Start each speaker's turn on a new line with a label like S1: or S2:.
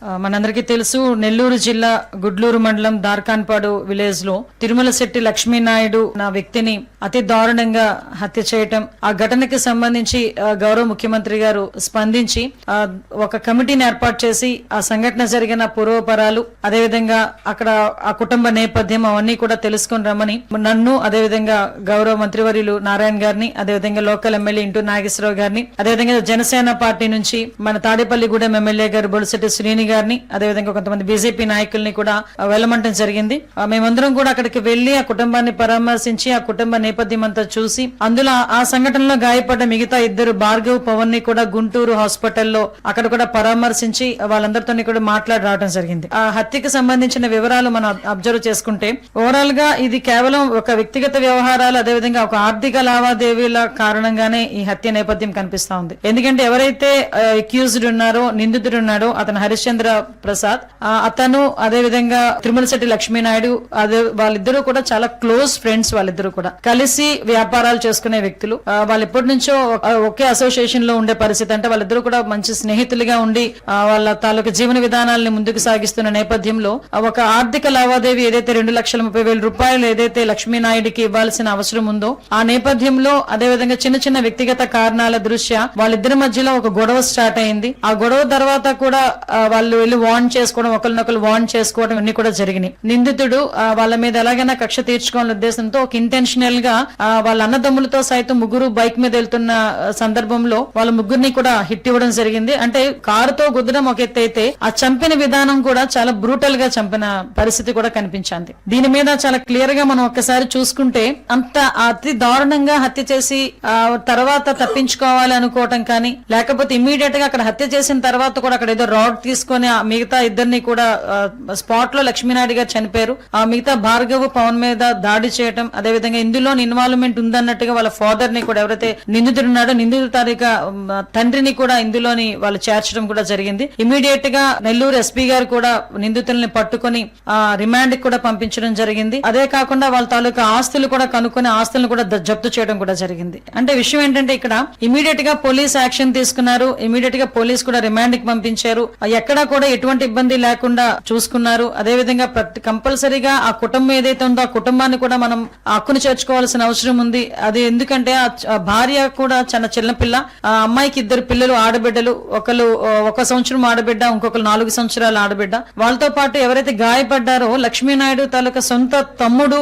S1: మనందరికీ తెలుసు నెల్లూరు జిల్లా గుడ్లూరు మండలం దార్కాన్పాడు విలేజ్ లో తిరుమల శెట్టి లక్ష్మీనాయుడు నా వ్యక్తిని అతి దారుణంగా హత్య చేయటం, ఆ ఘటనకి సంబంధించి గౌరవ ముఖ్యమంత్రి గారు స్పందించి ఒక కమిటీని ఏర్పాటు చేసి ఆ సంఘటన జరిగిన పూర్వపరాలు, అదేవిధంగా అక్కడ ఆ కుటుంబ నేపథ్యం అవన్నీ కూడా తెలుసుకుని రమ్మని నన్ను, అదేవిధంగా గౌరవ మంత్రివర్యులు నారాయణ గారిని, అదేవిధంగా లోకల్ ఎమ్మెల్యే ఇంటూ నాగేశ్వరరావు గారిని, అదేవిధంగా జనసేన పార్టీ నుంచి మన తాడేపల్లిగూడెం ఎమ్మెల్యే గారు బొలిశెట్టి శ్రీని గారిని, అదేవిధంగా కొంతమంది బీజేపీ నాయకుల్ని కూడా వెళ్ళమంటం జరిగింది. మేమందరం కూడా అక్కడికి వెళ్లి ఆ కుటుంబాన్ని పరామర్శించి ఆ కుటుంబ నేపథ్యం అంతా చూసి, అందులో ఆ సంఘటనలో గాయపడ్డ మిగతా ఇద్దరు భార్గవ్, పవన్ ని కూడా గుంటూరు హాస్పిటల్లో అక్కడ కూడా పరామర్శించి వాళ్ళందరితో కూడా మాట్లాడి రావడం జరిగింది. ఆ హత్యకి సంబంధించిన వివరాలు మనం అబ్జర్వ్ చేసుకుంటే ఓవరాల్ గా ఇది కేవలం ఒక వ్యక్తిగత వ్యవహారాలు, అదేవిధంగా ఒక ఆర్థిక లావాదేవీల కారణంగానే ఈ హత్య నేపథ్యం కనిపిస్తా ఉంది. ఎందుకంటే ఎవరైతే అక్యూజ్డ్ ఉన్నారో, నిందితుడు ఉన్నాడో అతను హరిశ్చంద్ర ప్రసాద్, అతను అదేవిధంగా తిరుమల శెట్టి లక్ష్మీనాయుడు, అదే వాళ్ళిద్దరూ కూడా చాలా క్లోజ్ ఫ్రెండ్స్. వాళ్ళిద్దరూ కూడా కలిసి వ్యాపారాలు చేసుకునే వ్యక్తులు. వాళ్ళు ఎప్పటి నుంచో ఒకే అసోసియేషన్ లో ఉండే పరిస్థితి. అంటే వాళ్ళిద్దరూ కూడా మంచి స్నేహితులుగా ఉండి వాళ్ళ తాలూకు జీవన విధానాలను ముందుకు సాగిస్తున్న నేపథ్యంలో ఒక ఆర్థిక లావాదేవీ ఏదైతే 2,30,000 రూపాయలు ఏదైతే లక్ష్మీనాయుడికి ఇవ్వాల్సిన అవసరం ఉందో ఆ నేపథ్యంలో, అదేవిధంగా చిన్న చిన్న వ్యక్తిగత కారణాల దృష్ట్యా వాళ్ళిద్దరి మధ్యలో ఒక గొడవ స్టార్ట్ అయింది. ఆ గొడవ తర్వాత కూడా వాళ్ళు వెళ్ళి వార్న్ చేసుకోవడం, ఒకరినొకరు వార్న్ చేసుకోవడం అన్ని కూడా జరిగినాయి. నిందితుడు వాళ్ళ మీద ఎలాగైనా కక్ష తీర్చుకోవాలనే ఉద్దేశంతో ఒక ఇంటెన్షనల్ గా వాళ్ళ అన్నదమ్ములతో సైతం ముగ్గురు బైక్ మీద వెళ్తున్న సందర్భంలో వాళ్ళ ముగ్గురిని కూడా హిట్ ఇవ్వడం జరిగింది. అంటే కారుతో గుద్దడం ఒక ఎత్తు అయితే ఆ చంపిన విధానం కూడా చాలా బ్రూటల్ గా చంపిన పరిస్థితి కూడా కనిపించింది. దీని మీద చాలా క్లియర్ గా మనం ఒక్కసారి చూసుకుంటే అంత అతి దారుణంగా హత్య చేసి తర్వాత తప్పించుకోవాలి అనుకోవటం కానీ, లేకపోతే ఇమ్మీడియట్ గా అక్కడ హత్య చేసిన తర్వాత కూడా అక్కడ ఏదో రాడ్ తీసుకొని మిగతా ఇద్దరిని కూడా స్పాట్ లో లక్ష్మీనాయుడు గారు చనిపోయారు. ఆ మిగతా భార్గవ్, పవన్ మీద దాడి చేయటం, అదేవిధంగా ఇందులో ఇన్వాల్వ్మెంట్ ఉందన్నట్టుగా వాళ్ళ ఫాదర్ ని కూడా, ఎవరైతే నిందితుడు ఉన్నాడో నిందితుడు తారీఖు తండ్రిని కూడా ఇందులోని వాళ్ళు చేర్చడం కూడా జరిగింది. ఇమీడియట్ గా నెల్లూరు ఎస్పీ గారు కూడా నిందితుల్ని పట్టుకుని రిమాండ్ కి కూడా పంపించడం జరిగింది. అదే కాకుండా వాళ్ళ తాలూకా ఆస్తులు కూడా కనుక్కొని ఆస్తులను కూడా జప్తు చేయడం కూడా జరిగింది. అంటే విషయం ఏంటంటే ఇక్కడ ఇమీడియట్ గా పోలీస్ యాక్షన్ తీసుకున్నారు. ఇమీడియట్ గా పోలీస్ కూడా రిమాండ్ కి పంపించారు. ఎక్కడా కూడా ఎటువంటి ఇబ్బంది లేకుండా చూసుకున్నారు. అదేవిధంగా కంపల్సరీగా ఆ కుటుంబం ఏదైతే ఉందో ఆ కుటుంబాన్ని కూడా మనం హక్కును చేర్చుకోవాల్సిన అవసరం ఉంది. అది ఎందుకంటే ఆ భార్య కూడా చాలా చిన్నపిల్ల, ఆ అమ్మాయికి 2 పిల్లలు, ఆడబిడ్డలు. ఒకరు 1 సంవత్సరం ఆడబిడ్డ, ఇంకొకరు 4 సంవత్సరాల ఆడబిడ్డ. వాళ్ళతో పాటు ఎవరైతే గాయపడ్డారో లక్ష్మీనాయుడు తాలూకా సొంత తమ్ముడు